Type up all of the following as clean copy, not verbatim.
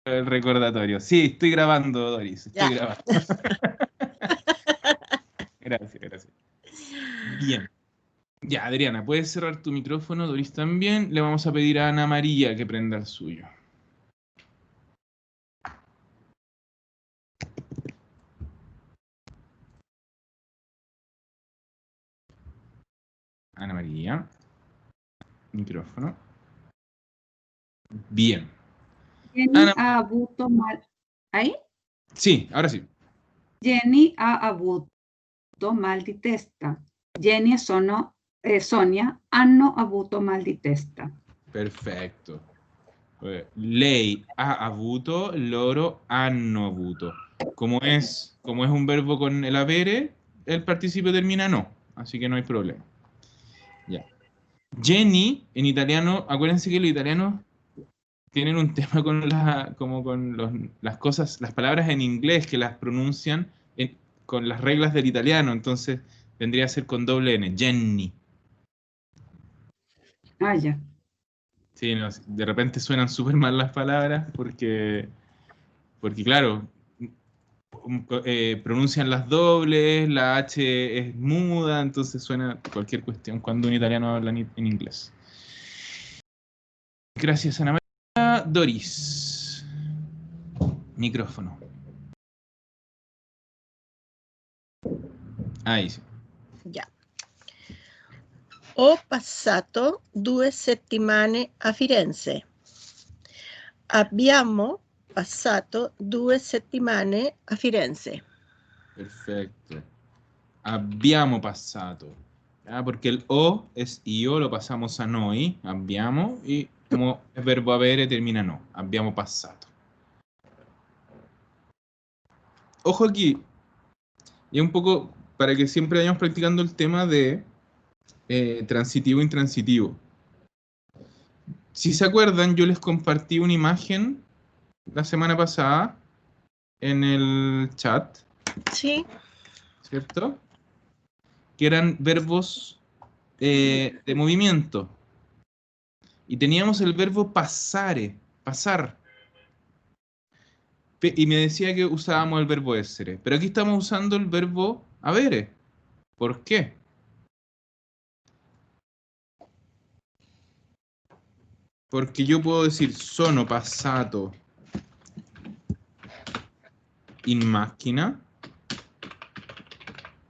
el recordatorio. Sí, estoy grabando, Doris. Estoy Ya. grabando. Gracias, gracias. Bien. Ya, Adriana, puedes cerrar tu micrófono, Doris también. Le vamos a pedir a Ana María que prenda el suyo. Ana María. Micrófono. Bien. Jenny Ana, ha avuto mal. ¿Ahí? sí, ahora sí. Jenny ha avuto mal di testa. Jenny e Sonia hanno avuto mal di testa. Perfetto. Lei ha avuto, loro hanno avuto. Como es un verbo con el avere, el participio termina no, así que no hay problema. Ya. Jenny, en italiano, acuérdense que los italianos tienen un tema con las cosas, las palabras en inglés que las pronuncian con las reglas del italiano, entonces vendría a ser con doble N, Jenny. Ah, ya. Sí, no, de repente suenan súper mal las palabras porque claro, pronuncian las dobles, la H es muda, entonces suena cualquier cuestión cuando un italiano habla en inglés. Gracias, Ana María. Doris. Micrófono. Ahí sí. Ya. Ho passato 2 settimane a Firenze. Abbiamo passato 2 settimane a Firenze. Perfecto. Abbiamo passato. ¿Ya? Porque el o es io, lo pasamos a noi, abbiamo, y como es verbo avere termina no. Abbiamo passato. Ojo aquí, y un poco para que siempre vayamos practicando el tema de transitivo e intransitivo. Si se acuerdan, yo les compartí una imagen la semana pasada en el chat, Sí. ¿cierto? Que eran verbos de movimiento. Y teníamos el verbo passare, pasar. Y me decía que usábamos el verbo essere. Pero aquí estamos usando el verbo avere. ¿Por qué? Porque yo puedo decir sono passato in macchina.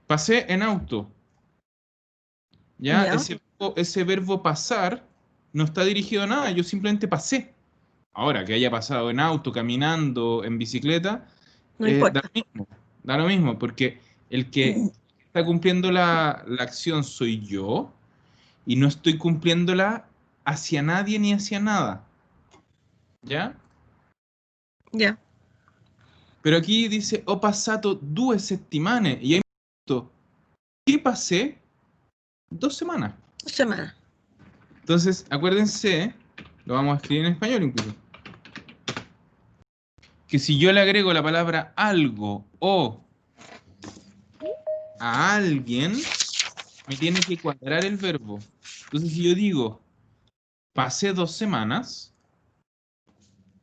Pasé en auto. ¿Ya? Ya. Ese verbo pasar no está dirigido a nada. Yo simplemente pasé. Ahora, que haya pasado en auto, caminando, en bicicleta, No da importa. lo mismo. Da lo mismo, porque el que está cumpliendo la acción soy yo y no estoy cumpliéndola hacia nadie ni hacia nada. ¿Ya? Ya. Pero aquí dice, ho passato 2 settimane. Y ahí me pregunto, ¿qué pasé? 2 semanas. 2 semanas. Entonces, acuérdense, lo vamos a escribir en español incluso, que si yo le agrego la palabra algo o a alguien, me tiene que cuadrar el verbo. Entonces, si yo digo, pasé 2 semanas,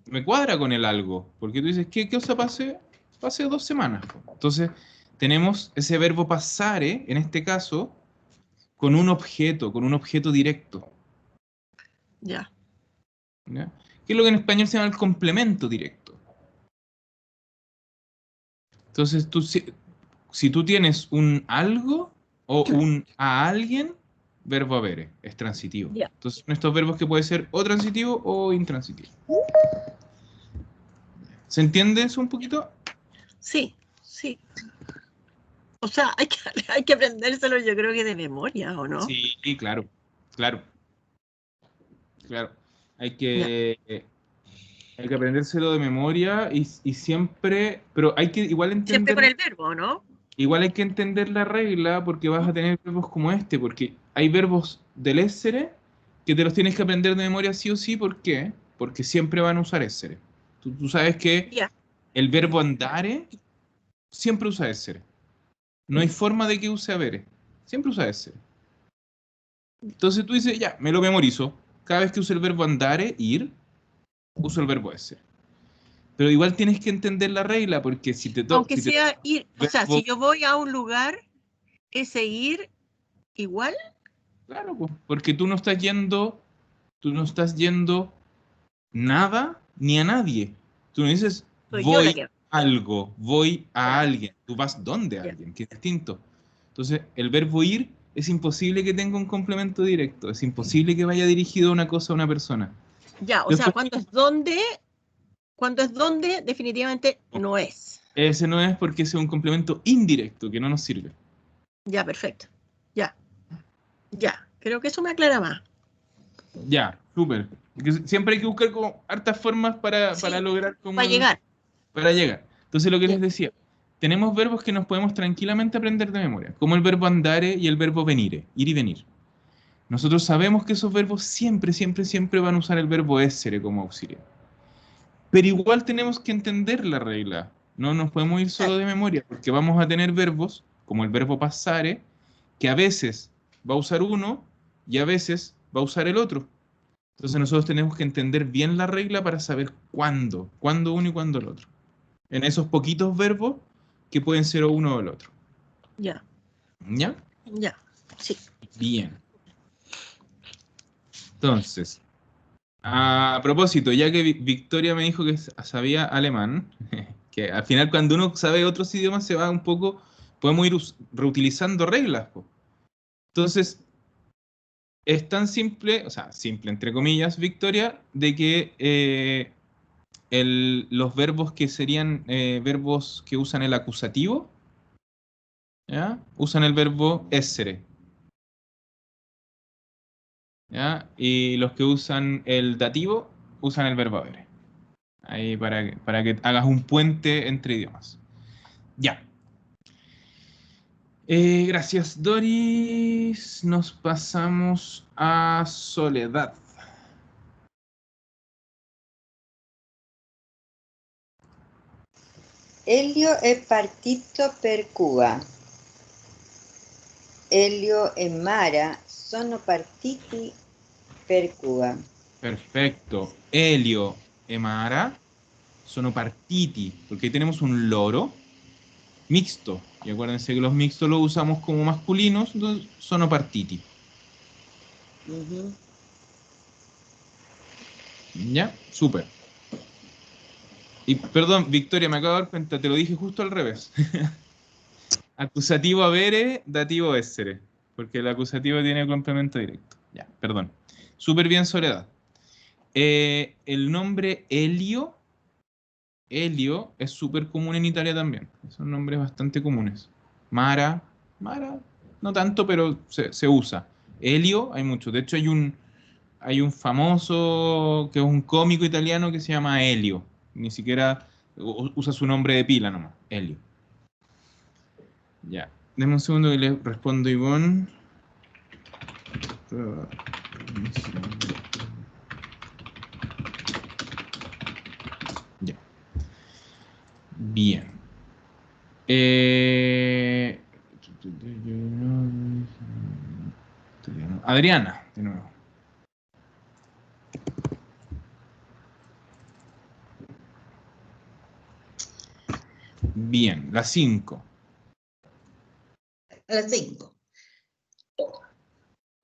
me cuadra con el algo, porque tú dices, ¿qué cosa pasé? Pasé 2 semanas. Entonces, tenemos ese verbo pasare, en este caso, con un objeto directo. Ya. ¿Ya? Que es lo que en español se llama el complemento directo. Entonces, si tú tienes un algo o un a alguien, verbo avere, es transitivo. Ya. Entonces, estos verbos que puede ser o transitivo o intransitivo. ¿Se entiende eso un poquito? Sí, sí. O sea, hay que aprendérselo, yo creo que de memoria, ¿o no? Sí, claro, claro, claro. Hay Ya. que, hay que aprendérselo de memoria y siempre, pero hay que igual Siempre con entender, el verbo, ¿no? igual hay que entender la regla porque vas a tener verbos como este, porque hay verbos del essere que te los tienes que aprender de memoria sí o sí, ¿por qué? Porque siempre van a usar essere. Tú sabes que Ya. el verbo andare siempre usa essere. No hay forma de que use avere. Siempre usa essere. Entonces tú dices, ya, me lo memorizo. Cada vez que uso el verbo andare, ir, uso el verbo essere. Pero igual tienes que entender la regla, porque si te toca... Aunque sea ir, o sea, si yo voy a un lugar, ese ir igual. Claro, pues, porque tú no estás yendo nada ni a nadie. Tú no dices, Soy yo la voy que. a algo, voy a Ya, alguien. Tú vas donde ya. alguien, que es distinto. Entonces, el verbo ir es imposible que tenga un complemento directo. Es imposible que vaya dirigido a una cosa a una persona. Ya, o sea, Después, cuando es donde, definitivamente no es. ese no es porque ese es un complemento indirecto que no nos sirve. Ya, perfecto. Ya, ya. Creo que eso me aclara más. Ya, súper. Porque siempre hay que buscar como hartas formas para Sí, lograr como para llegar. para llegar. Entonces, lo que Ya, les decía, tenemos verbos que nos podemos tranquilamente aprender de memoria, como el verbo andare y el verbo venire, ir y venir. Nosotros sabemos que esos verbos siempre, siempre, siempre van a usar el verbo essere como auxiliar. Pero igual tenemos que entender la regla. No nos podemos ir solo claro. de memoria, porque vamos a tener verbos, como el verbo passare, que a veces va a usar uno y a veces va a usar el otro. Entonces nosotros tenemos que entender bien la regla para saber cuándo uno y cuándo el otro. En esos poquitos verbos que pueden ser o uno o el otro. Ya, ¿Ya? ya. Sí. Bien. Entonces, a propósito, ya que Victoria me dijo que sabía alemán, que al final cuando uno sabe otros idiomas se va un poco, podemos ir reutilizando reglas, po. Entonces, es tan simple, o sea, simple entre comillas, Victoria, de que los verbos que serían verbos que usan el acusativo, ¿ya? Usan el verbo essere, ¿ya? Y los que usan el dativo usan el verbo avere. Ahí para que hagas un puente entre idiomas. Ya. Gracias, Doris. Nos pasamos a Soledad. Elio è partito per Cuba. Elio e Mara sono partiti per Cuba. Perfecto. Elio e Mara sono partiti, porque ahí tenemos un loro mixto. Y acuérdense que los mixtos los usamos como masculinos, entonces sono partiti. Uh-huh. ¿Ya? Súper. Y perdón, Victoria, me acabo de dar cuenta, te lo dije justo al revés. Acusativo avere, dativo essere. Porque el acusativo tiene complemento directo. Ya, perdón. Súper bien, Soledad. El nombre Helio es súper común en Italia también. Son nombres bastante comunes. Mara, no tanto, pero se usa. Helio, hay muchos. De hecho, hay un famoso que es un cómico italiano que se llama Helio. Ni siquiera usa su nombre de pila nomás. Helio. Ya. Deme un segundo que le respondo a Ivonne. Ya. Bien. Adriana, de nuevo. Bien, la 5. A las 5.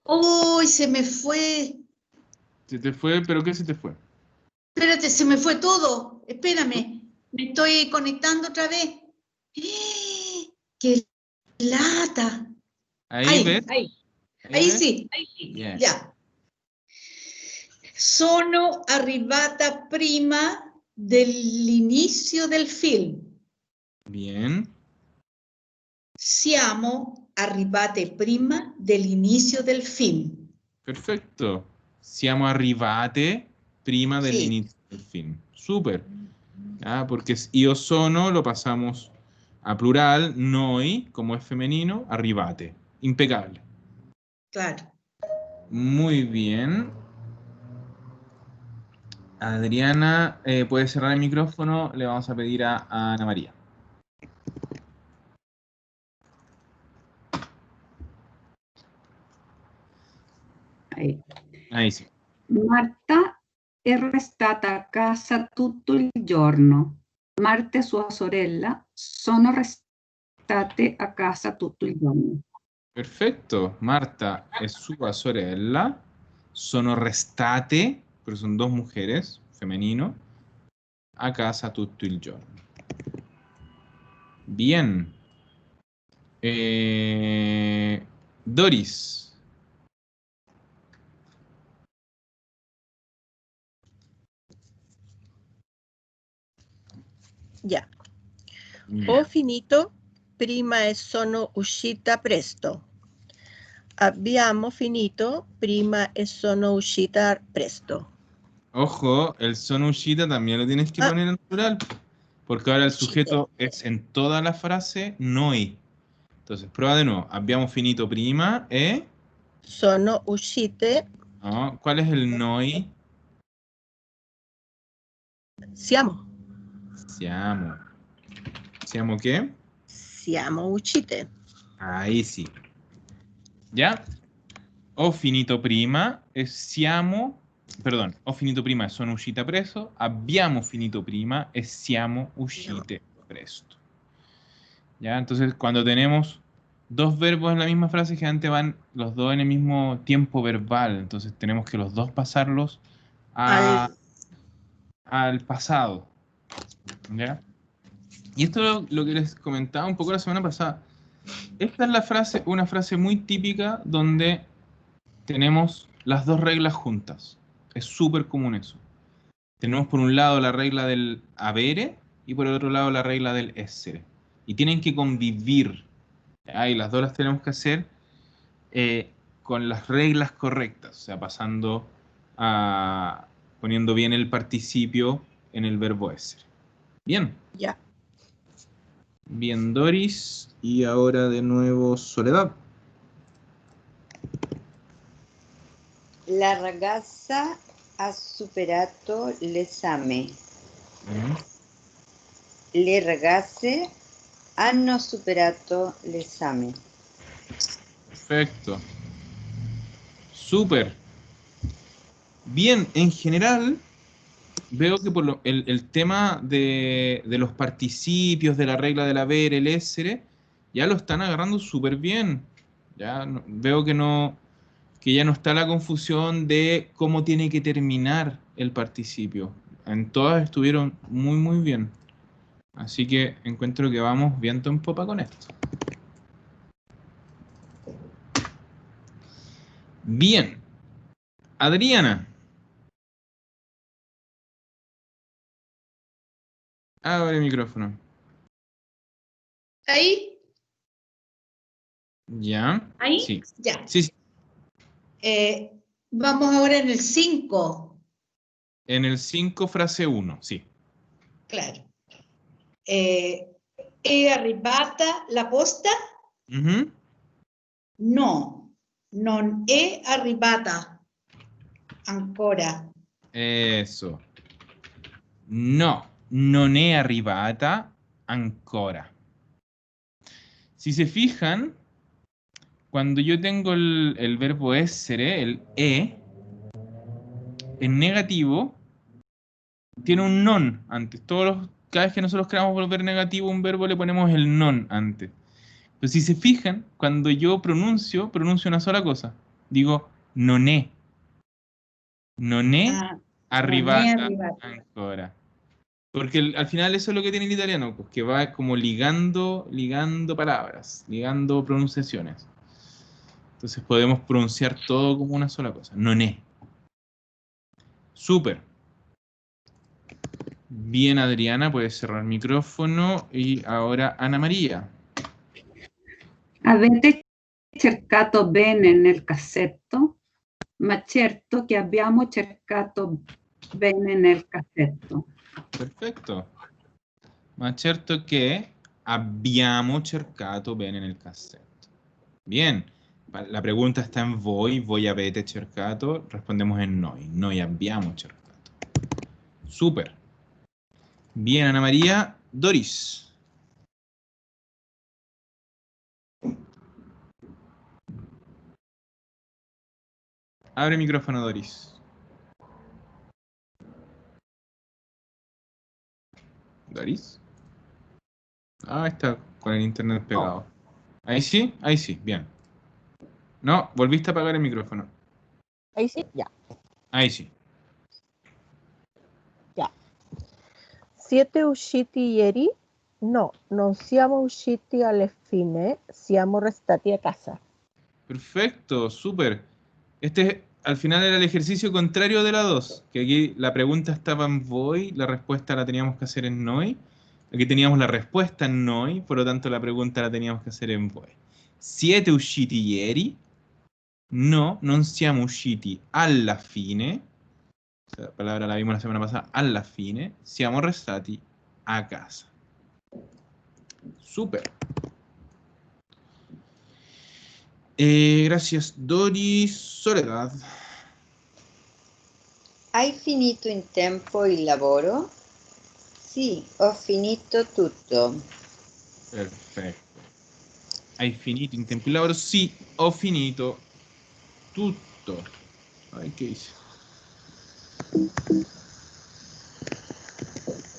¡Uy, se me fue! Se te fue, pero ¿qué se te fue? Espérate, se me fue todo. Espérame, me estoy conectando otra vez. ¡Qué lata! Ahí ves, Ahí ves. sí, Bien. ya. Sono arrivata prima dell'inizio del film. Bien. Siamo arrivate prima dell'inizio del film. Perfecto. Siamo arrivate prima Sí, dell'inizio del film. Súper. Ah, porque io sono lo pasamos a plural, noi, como es femenino, arrivate. Impecable. claro. Muy bien. Adriana, puede cerrar el micrófono. Le vamos a pedir a Ana María. Ahí. Ahí sí. Marta restata a casa tutto il giorno. Marta e sua sorella sono restate a casa tutto il giorno. Perfetto. Marta e sua sorella sono restate, pero son dos mujeres, femenino, a casa tutto il giorno. Bien. Doris. Ya. Bien. Ho finito prima e sono uscita presto. Abbiamo finito prima e sono uscita presto. Ojo, el sono uscita también lo tienes que Ah. poner en plural, porque ahora el Uscite. sujeto es en toda la frase noi. Entonces, prueba de nuevo. Abbiamo finito prima e... Sono uscite. No, ¿cuál es el noi? Siamo. Siamo. ¿Siamo qué? Siamo uscite. Ahí sí. ¿Ya? Ho finito prima e siamo... Perdón, ho finito prima e sono uscita presto. Abbiamo finito prima e siamo uscite presto. ¿Ya? Entonces, cuando tenemos dos verbos en la misma frase, generalmente van los dos en el mismo tiempo verbal. Entonces, tenemos que los dos pasarlos al pasado. ¿Ya? Y esto es lo que les comentaba un poco la semana pasada. Esta es la frase, una frase muy típica donde tenemos las dos reglas juntas. Es súper común eso. Tenemos por un lado la regla del avere y por el otro lado la regla del essere. Y tienen que convivir. Y las dos las tenemos que hacer con las reglas correctas. O sea, pasando a... poniendo bien el participio en el verbo essere. Bien. Ya. Bien, Doris. Y ahora de nuevo Soledad. La ragazza ha superato l'esame. Le ragazze hanno superato l'esame. Perfecto. Súper. Bien, en general, veo que por el tema de los participios, de la regla del haber, el essere, ya lo están agarrando súper bien. Ya veo que ya no está la confusión de cómo tiene que terminar el participio. En todas estuvieron muy, muy bien. Así que encuentro que vamos viento en popa con esto. Bien. Adriana. Abre el micrófono. ¿Ahí? ¿Ya? ¿Ahí? Sí. Ya. Sí. Vamos ahora en el 5. En el 5, frase 1, sí. Claro. ¿È arrivata la posta? Ujú. No, non è arrivata ancora. Eso. No, non è arrivata ancora. Si se fijan, cuando yo tengo el verbo essere, el en negativo, tiene un non antes. Cada vez que nosotros queramos volver negativo un verbo, le ponemos el non antes. Pero si se fijan, cuando yo pronuncio una sola cosa. Digo, non è. Non è Non è arrivata arrivata. ancora. Porque al final eso es lo que tiene el italiano, pues que va como ligando palabras, ligando pronunciaciones. Entonces podemos pronunciar todo como una sola cosa. Non è. Súper. Bien, Adriana, puedes cerrar el micrófono. Y ahora Ana María. Avete cercato bene nel cassetto? Ma certo che abbiamo cercato bene nel cassetto. Perfetto. Ma certo che abbiamo cercato bene nel cassetto. Bien. La pregunta está en voi avete cercato. Respondemos en noi abbiamo cercato. Súper. Bien, Ana María. Doris. Abre el micrófono, Doris. ¿Doris? Ah, está con el internet pegado. Ahí sí, bien. No, volviste a apagar el micrófono. Ahí sí, ya. Ahí sí. Siete usciti ieri? No, non siamo usciti alle fine, siamo restati a casa. Perfecto, súper. Este al final era el ejercicio contrario de la 2, que aquí la pregunta estaba en voi, la respuesta la teníamos que hacer en noi. Aquí teníamos la respuesta en noi, por lo tanto la pregunta la teníamos que hacer en voi. Siete usciti ieri? No, non siamo usciti alla fine. La palabra la vimos la semana pasada, alla fine. Siamo restati a casa. Súper. Gracias, Doris. Soledad. Hai finito in tempo il lavoro? Sì, ho finito tutto. Perfetto. Hai finito in tempo di lavoro? Sì, ho finito tutto. Ay, ¿qué hice?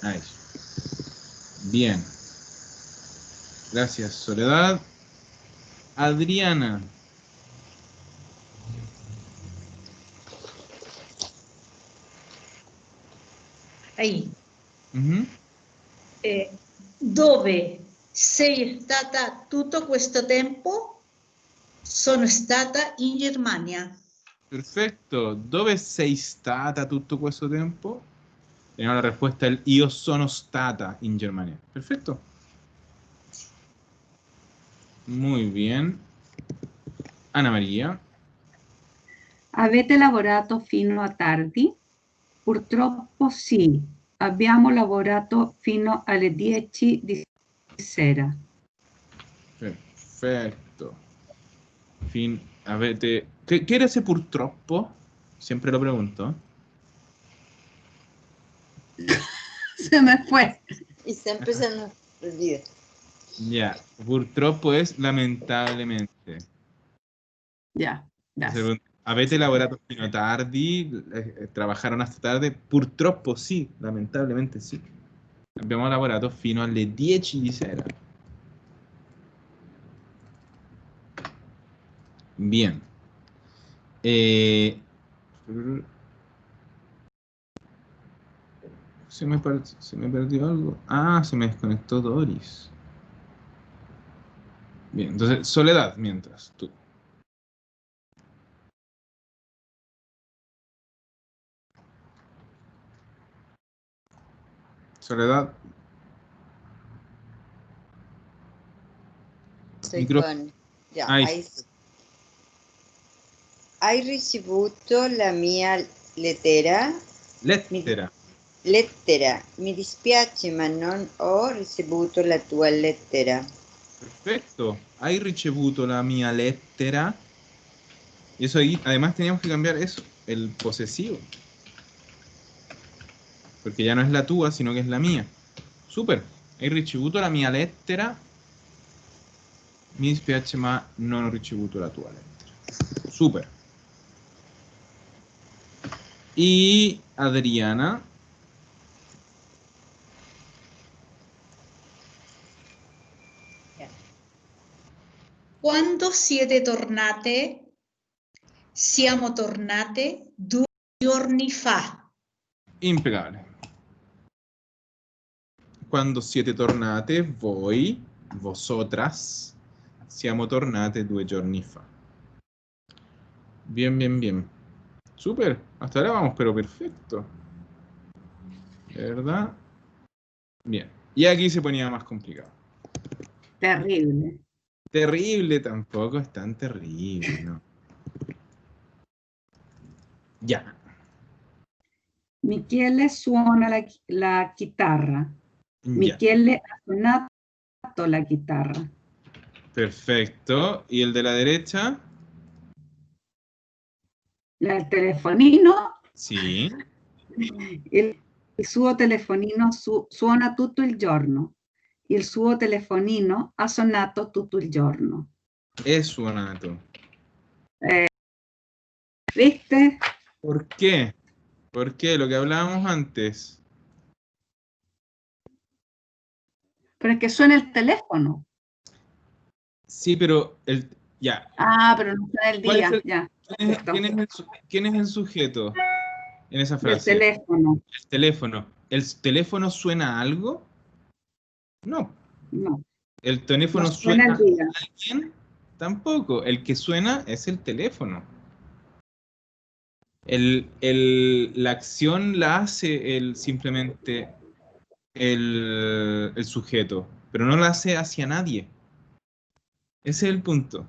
Ahí. Bien. Gracias, Soledad. Adriana. Ahí. Ujú. Dove sei stata tutto questo tempo? Sono stata in Germania. Perfetto. Dove sei stata tutto questo tempo? Tenemos la respuesta el io sono stata in Germania. Perfecto. Muy bien. Ana María. Avete lavorato fino a tardi? Purtroppo sì, abbiamo lavorato fino alle 10 di sera. Perfecto. Fin, avete... ¿Qué era ese purtroppo? Siempre lo pregunto. Se me fue. Y sempre se nos olvida. Ya, purtroppo es lamentablemente. Ya, gracias. Avete lavorato fino a tardi, trabajaron hasta tarde, purtroppo sì, lamentabilmente sì. Abbiamo lavorato fino alle 10 di sera. Bien. Se me perdió algo. Ah, se me desconectó Doris. Bien, entonces, Soledad, mientras, tú. Soledad, Estoy micrófono. con... Ya, Ahí. ahí sì. Hai ricevuto la mia lettera? Lettera. Lettera. Mi dispiace, ma non ho ricevuto la tua lettera. Perfecto. Hai ricevuto la mia lettera. Y eso ahí, además teníamos que cambiar eso, el posesivo. Porque ya no es la tua, sino que es la mía. Super. Hai ricevuto la mia lettera. Mi dispiace, ma non ho ricevuto la tua lettera. Super. Y Adriana. Quando siete tornate? Siamo tornate 2 giorni fa. Impecable. Quando siete tornate, voi, vosotras, siamo tornate 2 giorni fa. Bien, bien, bien. Súper. Hasta ahora vamos, pero perfecto. ¿Verdad? Bien. Y aquí se ponía más complicado. Terrible. Terrible tampoco es tan terrible, ¿no? Ya. Michele suona la chitarra. Ya. Michele ha suonato la chitarra. Perfecto. ¿Y el de la derecha? Il telefonino, Sí. il suo telefonino suona tutto il giorno. Il suo telefonino ha suonato tutto il giorno. Es suonato. ¿Viste? ¿Por qué? ¿Por qué? Lo que hablábamos antes. Pero es que suena el teléfono. Sí, pero ya. Ah, pero no suena el ¿Cuál es día, el, ya. Perfecto. quién es el sujeto en esa Del frase? teléfono. El teléfono. ¿El teléfono suena a algo? No. No, ¿El no teléfono suena suena el día. a alguien? Tampoco. El que suena es el teléfono. La acción la hace simplemente el sujeto, pero no la hace hacia nadie. Ese es el punto.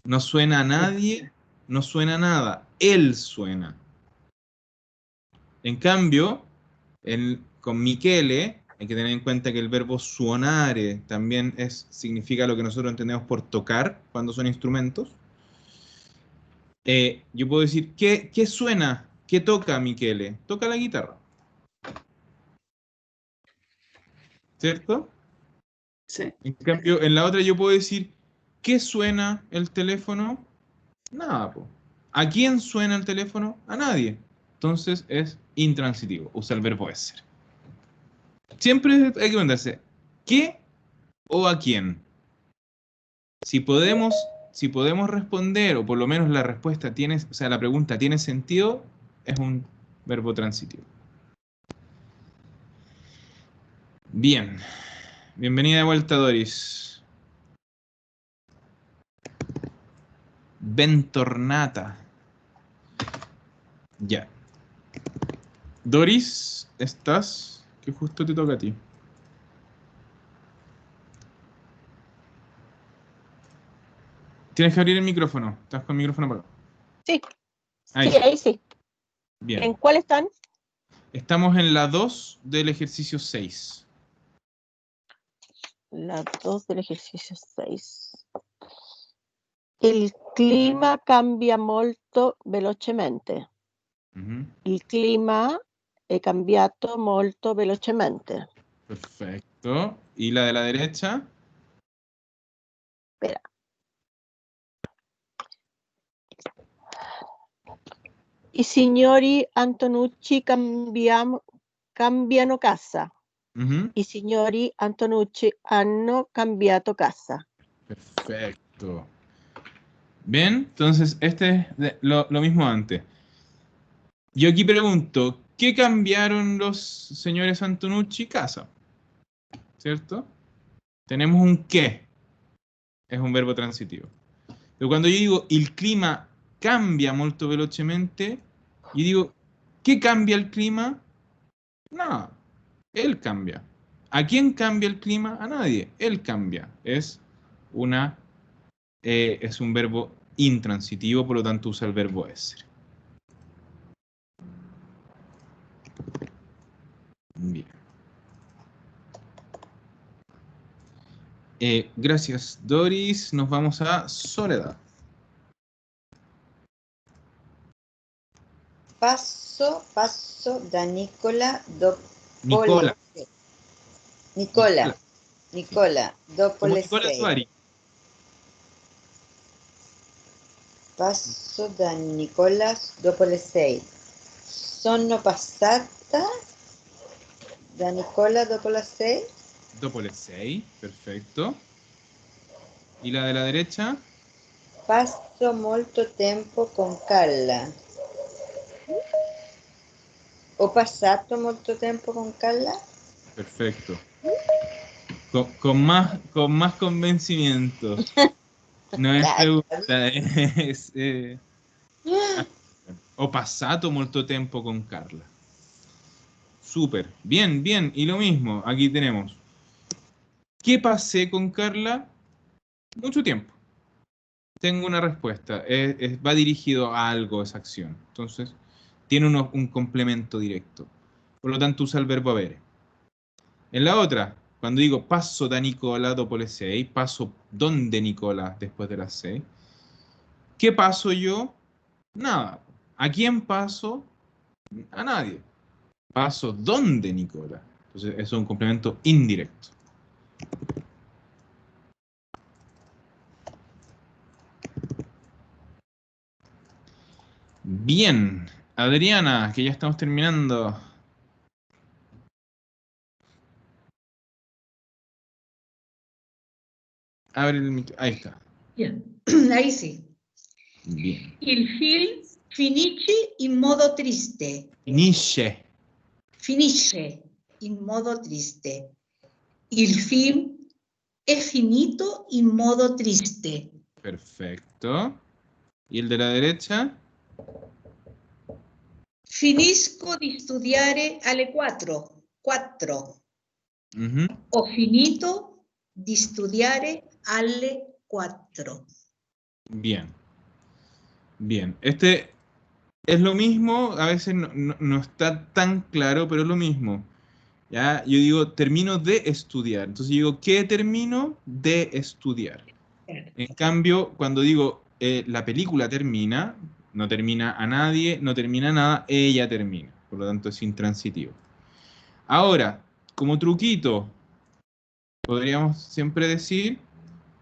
No suena a nadie, no suena a nada. Él suena. En cambio, con Michele, hay que tener en cuenta que el verbo suonare también significa lo que nosotros entendemos por tocar cuando son instrumentos. Yo puedo decir, ¿qué suena? ¿Qué toca Michele? Toca la guitarra. ¿Cierto? Sí. En cambio, en la otra yo puedo decir, ¿qué suena el teléfono? Nada, po. ¿A quién suena el teléfono? A nadie. Entonces es intransitivo. Usa el verbo ser. Siempre hay que preguntarse, ¿qué o a quién? Si podemos responder, o por lo menos la respuesta tiene, o sea, la pregunta tiene sentido, es un verbo transitivo. Bien. Bienvenida de vuelta, Doris. Bentornata. Ya. Doris, estás, que justo te toca a ti. Tienes que abrir el micrófono. Estás con el micrófono apagado. Sí, Ahí. sí, ahí sí. Bien. ¿En cuál están? Estamos en la 2 del ejercicio 6. La 2 del ejercicio 6. Il clima cambia molto velocemente. Il clima è cambiato molto velocemente. Perfecto. ¿Y la de la derecha? Espera. I signori Antonucci cambiano casa. I signori Antonucci hanno cambiato casa. Perfecto. Bien, entonces este es lo mismo antes. Yo aquí pregunto, ¿qué cambiaron los señores Antonucci? Casa. ¿Cierto? Tenemos un qué. Es un verbo transitivo. Pero cuando yo digo el clima cambia molto velocemente, yo digo, ¿qué cambia el clima? Nada. Él cambia. ¿A quién cambia el clima? A nadie. Él cambia. Es un verbo intransitivo, por lo tanto usa el verbo ser. Bien. Gracias, Doris. Nos vamos a Soledad. Passo da Nicola dopo Nicola. Nicola dopo Como le Nicola 6. Tuari. Passo da Nicola dopo le 6. Sono passata da Nicola dopo le 6. Dopo le 6. Perfecto. ¿Y la de la derecha? Passo molto tempo con Carla. Ho passato molto tempo con Carla. Perfecto. Con más convencimiento. No es pregunta, es... Ho passato molto tempo con Carla. Súper. Bien, bien. Y lo mismo, aquí tenemos. ¿Qué pasé con Carla? Mucho tiempo. Tengo una respuesta. Va dirigido a algo esa acción. Entonces, tiene un complemento directo. Por lo tanto, usa el verbo avere. En la otra, cuando digo passo da Nicola dopo le 6, paso donde Nicola después de las 6. ¿Qué paso yo? Nada. ¿A quién paso? A nadie. Paso donde Nicola. Entonces, eso es un complemento indirecto. Bien. Adriana, que ya estamos terminando. Abre ahí está. Bien. Ahí sí. Bien. Il film finisce in modo triste. Finisce. Finisce in modo triste. Il film è finito in modo triste. Perfecto. ¿Y el de la derecha? Finisco di studiare alle 4. 4. Ujú. Ho finito di studiare alle 4. Bien. Bien. Este es lo mismo, a veces no está tan claro, pero es lo mismo. ¿Ya? Yo digo, termino de estudiar. Entonces yo digo, ¿qué termino de estudiar? En cambio, cuando digo la película termina, no termina a nadie, no termina nada, ella termina. Por lo tanto, es intransitivo. Ahora, como truquito, podríamos siempre decir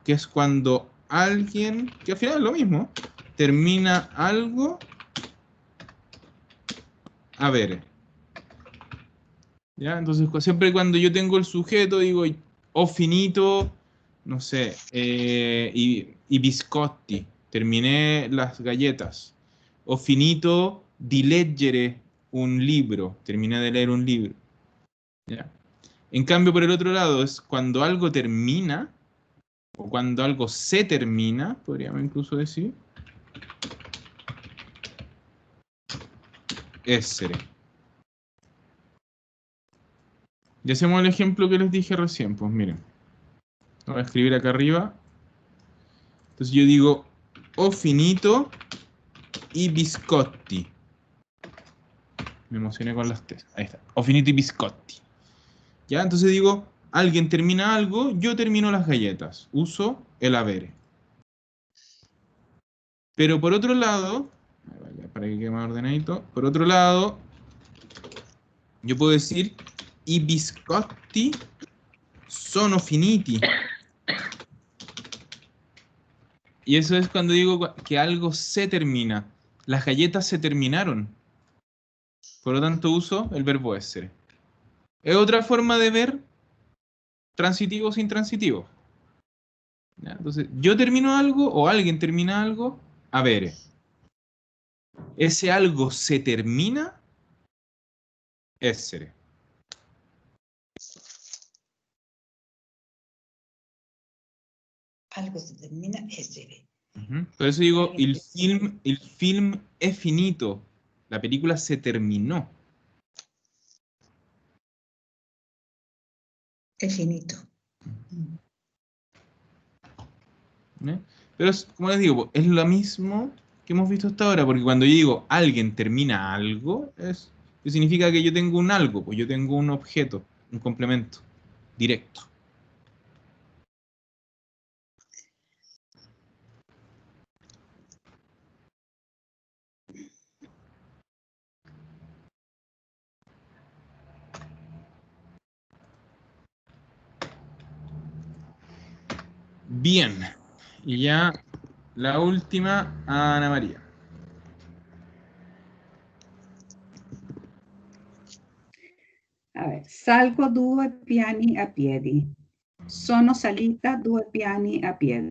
que es cuando alguien, que al final es lo mismo, termina algo a ver. ¿Ya? Entonces, siempre cuando yo tengo el sujeto, digo, ho finito, no sé, y biscotti, terminé las galletas. Ho finito di leggere un libro, terminé de leer un libro. ¿Ya? En cambio, por el otro lado, es cuando algo termina, o cuando algo se termina, podríamos incluso decir, essere. Y hacemos el ejemplo que les dije recién, pues miren. Lo voy a escribir acá arriba. Entonces yo digo, ho finito i biscotti. Me emocioné con las T's. Ahí está. Ho finito i biscotti. ¿Ya? Entonces digo, alguien termina algo, yo termino las galletas. Uso el avere. Pero por otro lado, para que quede más ordenadito, por otro lado, yo puedo decir, i biscotti sono finiti. Y eso es cuando digo que algo se termina. Las galletas se terminaron. Por lo tanto, uso el verbo essere. Es otra forma de ver transitivo sin transitivo. ¿Ya? Entonces, yo termino algo o alguien termina algo, a ver, ese algo se termina, essere. Algo se termina, essere. Por eso digo, el film es finito. La película se terminó. È finito. ¿Eh? Pero como les digo, es lo mismo que hemos visto hasta ahora, porque cuando yo digo alguien termina algo, que significa que yo tengo un algo, pues yo tengo un objeto, un complemento directo. Bien, y ya la última, Ana María. A ver, salgo 2 piani a piedi. Sono salita 2 piani a piedi.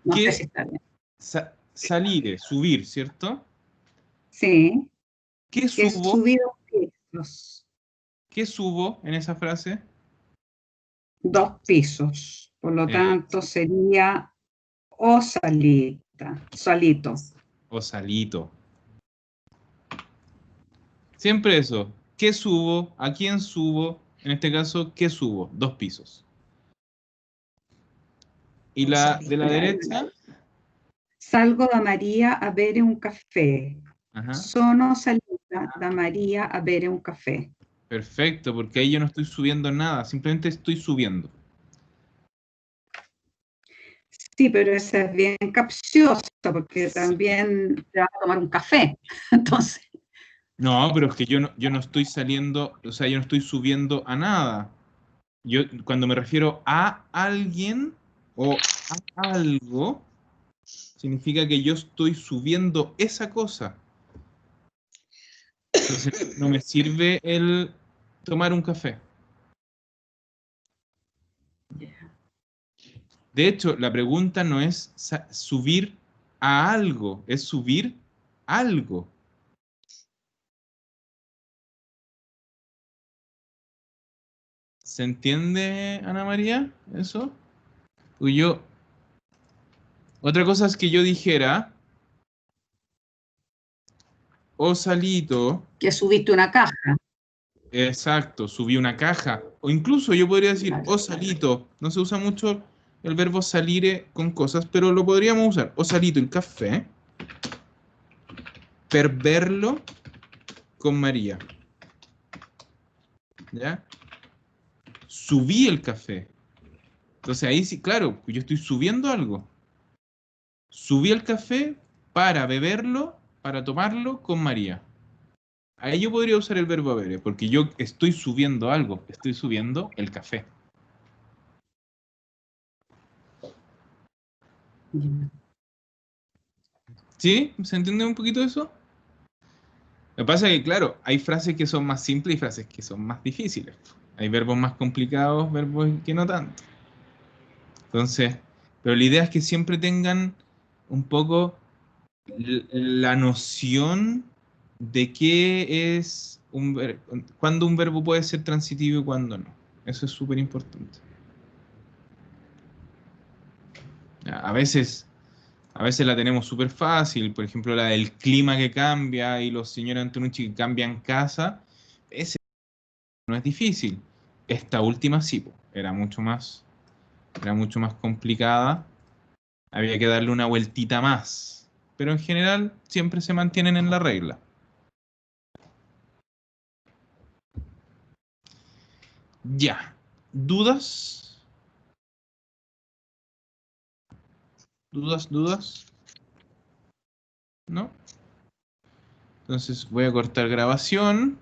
No sé si está bien. Salir, subir, ¿cierto? Sí, ¿Qué que es subo? subido pisos, ¿Qué subo en esa frase? 2 pisos. Por lo Eh, tanto, sería o salita, solito. o salito. Siempre eso. ¿Qué subo? ¿A quién subo? En este caso, ¿qué subo? 2 pisos. Y O la de la salita. derecha, Salgo da Maria a bere un caffè. ajá, Sono salita da Maria a bere un caffè. perfecto, porque ahí yo no estoy subiendo nada, simplemente estoy subiendo. Sí, pero esa es bien capciosa porque también te vas a tomar un café. Entonces, No, pero es que yo no estoy saliendo, o sea, yo no estoy subiendo a nada. Yo cuando me refiero a alguien o a algo, significa que yo estoy subiendo esa cosa. Entonces no me sirve el tomar un café. De hecho, la pregunta no es subir a algo, es subir algo. ¿Se entiende, Ana María, eso? Pues otra cosa es que yo dijera, o Salito, Que subiste una caja. exacto, subí una caja. O incluso yo podría decir, Claro. o Salito. No se usa mucho el verbo salire con cosas, pero lo podríamos usar. O Salito el café. Per verlo con María. ¿Ya? Subí el café. Entonces ahí sí, claro, yo estoy subiendo algo. Subí el café para beberlo, para tomarlo con María. Ahí yo podría usar el verbo haber, porque yo estoy subiendo algo, estoy subiendo el café. Ya. ¿Sí? ¿Se entiende un poquito eso? Lo que pasa es que, claro, hay frases que son más simples y frases que son más difíciles. Hay verbos más complicados, verbos que no tanto. Entonces, pero la idea es que siempre tengan un poco la noción de qué es cuándo un verbo puede ser transitivo y cuándo no. Eso es súper importante. A veces, a veces la tenemos súper fácil, por ejemplo, la del clima que cambia y los señores Antonucci que cambian casa, ese no es difícil. Esta última sí, po, era mucho más complicada. Había que darle una vueltita más. Pero en general siempre se mantienen en la regla. Ya. ¿Dudas? ¿Dudas? ¿No? Entonces voy a cortar grabación.